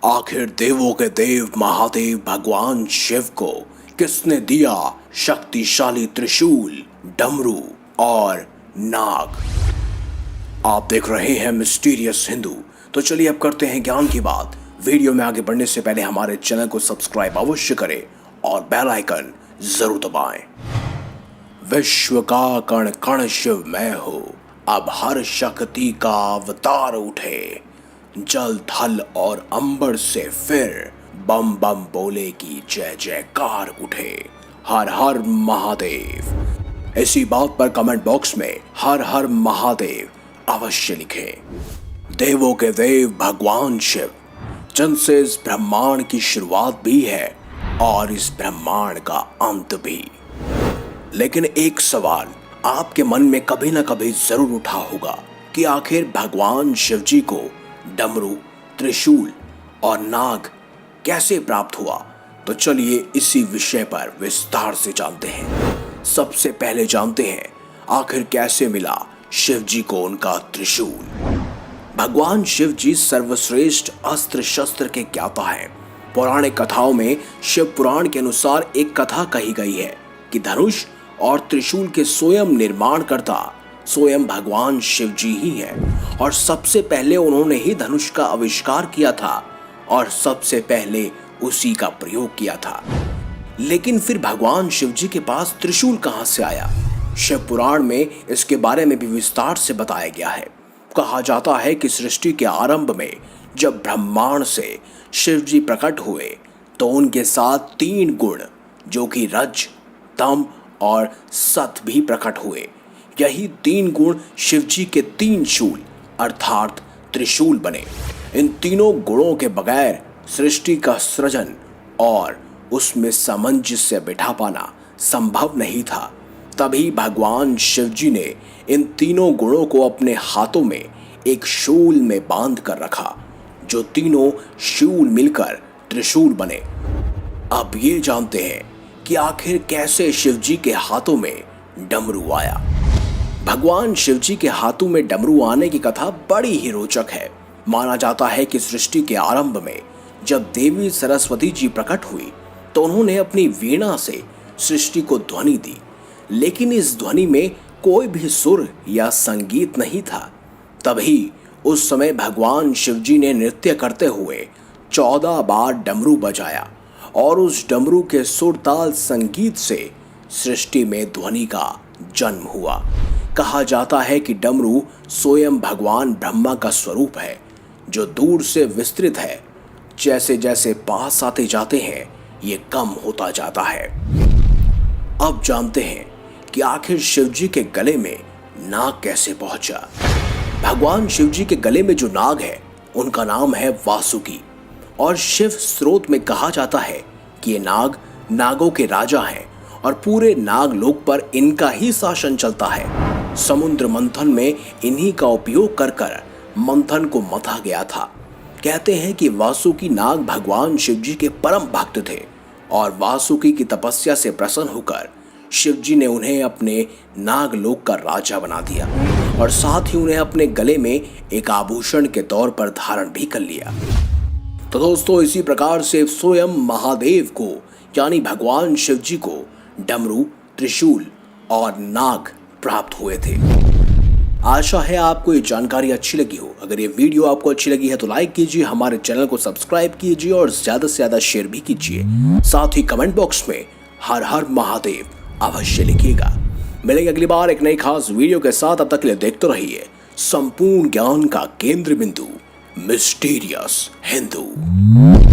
आखिर देवों के देव महादेव भगवान शिव को किसने दिया शक्तिशाली त्रिशूल, डमरू और नाग? आप देख रहे हैं मिस्टीरियस हिंदू। तो चलिए अब करते हैं ज्ञान की बात। वीडियो में आगे बढ़ने से पहले हमारे चैनल को सब्सक्राइब अवश्य करें और बेल आइकन जरूर दबाएं। विश्व का कण कण शिव मैं हूँ, अब हर शक्ति का अवतार उठे। जल थल और अंबर से फिर बम बम बोले की जय जयकार उठे। हर हर महादेव। इसी बात पर कमेंट बॉक्स में हर हर महादेव अवश्य लिखें। देवों के देव भगवान शिव जिनसे इस ब्रह्मांड की शुरुआत भी है और इस ब्रह्मांड का अंत भी। लेकिन एक सवाल आपके मन में कभी ना कभी जरूर उठा होगा कि आखिर भगवान शिव जी को डमरू, त्रिशूल और नाग कैसे प्राप्त हुआ। तो चलिए इसी विषय पर विस्तार से जानते हैं। सबसे पहले जानते हैं आखिर कैसे मिला शिव जी को उनका त्रिशूल। भगवान शिव जी सर्वश्रेष्ठ अस्त्र शस्त्र के ज्ञाता हैं। पौराणिक कथाओं में शिव पुराण के अनुसार एक कथा कही गई है कि धनुष और त्रिशूल के स्वयं निर्माण करता स्वयं भगवान शिव जी ही हैं और सबसे पहले उन्होंने ही धनुष का आविष्कार किया था और सबसे पहले उसी का प्रयोग किया था। लेकिन फिर भगवान शिव जी के पास त्रिशूल कहां से आया? शिव पुराण में इसके बारे में भी विस्तार से बताया गया है। कहा जाता है कि सृष्टि के आरंभ में जब ब्रह्मांड से शिव जी प्रकट हुए तो उनके साथ 3 गुण जो कि रज, तम और सत भी प्रकट हुए। यही 3 गुण शिव जी के 3 शूल अर्थात त्रिशूल बने। इन तीनों गुणों के बगैर सृष्टि का सृजन और उसमें सामंजस्य बिठा पाना संभव नहीं था। तभी भगवान शिव जी ने इन तीनों गुणों को अपने हाथों में एक शूल में बांध कर रखा, जो तीनों शूल मिलकर त्रिशूल बने। अब ये जानते हैं कि आखिर कैसे शिव जी के हाथों में डमरू आया। भगवान शिव जी के हाथों में डमरू आने की कथा बड़ी ही रोचक है। माना जाता है कि सृष्टि के आरंभ में जब देवी सरस्वती जी प्रकट हुई तो उन्होंने अपनी वीणा से सृष्टि को ध्वनि दी, लेकिन इस ध्वनि में कोई भी सुर या संगीत नहीं था। तभी उस समय भगवान शिव जी ने नृत्य करते हुए 14 बार डमरू बजाया और उस डमरू के सुर ताल संगीत से सृष्टि में ध्वनि का जन्म हुआ। कहा जाता है कि डमरू स्वयं भगवान ब्रह्मा का स्वरूप है जो दूर से विस्तृत है। जैसे जैसे पास आते जाते हैं ये कम होता जाता है। अब जानते हैं कि आखिर शिव जी के गले में नाग कैसे पहुंचा। भगवान शिव जी के गले में जो नाग है उनका नाम है वासुकी और शिव स्रोत में कहा जाता है कि ये नाग नागों के राजा हैं और पूरे नागलोक पर इनका ही शासन चलता है। समुद्र मंथन में इन्हीं का उपयोग कर कर मंथन को मथा गया था। कहते हैं कि वासुकी नाग भगवान शिव जी के परम भक्त थे और वासुकी की तपस्या से प्रसन्न होकर शिव जी ने उन्हें अपने नागलोक का राजा बना दिया और साथ ही उन्हें अपने गले में एक आभूषण के तौर पर धारण भी कर लिया। तो दोस्तों इसी प्रकार से स्वयं महादेव को यानी भगवान शिव जी को डमरू, त्रिशूल और नाग प्राप्त हुए थे। आशा है आपको ये जानकारी अच्छी लगी हो। अगर ये वीडियो आपको अच्छी लगी है तो लाइक कीजिए, हमारे चैनल को सब्सक्राइब कीजिए और ज्यादा से ज्यादा शेयर भी कीजिए। साथ ही कमेंट बॉक्स में हर हर महादेव अवश्य लिखिएगा। मिलेंगे अगली बार एक नई खास वीडियो के साथ। अब तक के लिए देखते रहिए संपूर्ण ज्ञान का केंद्र बिंदु मिस्टीरियस हिंदू।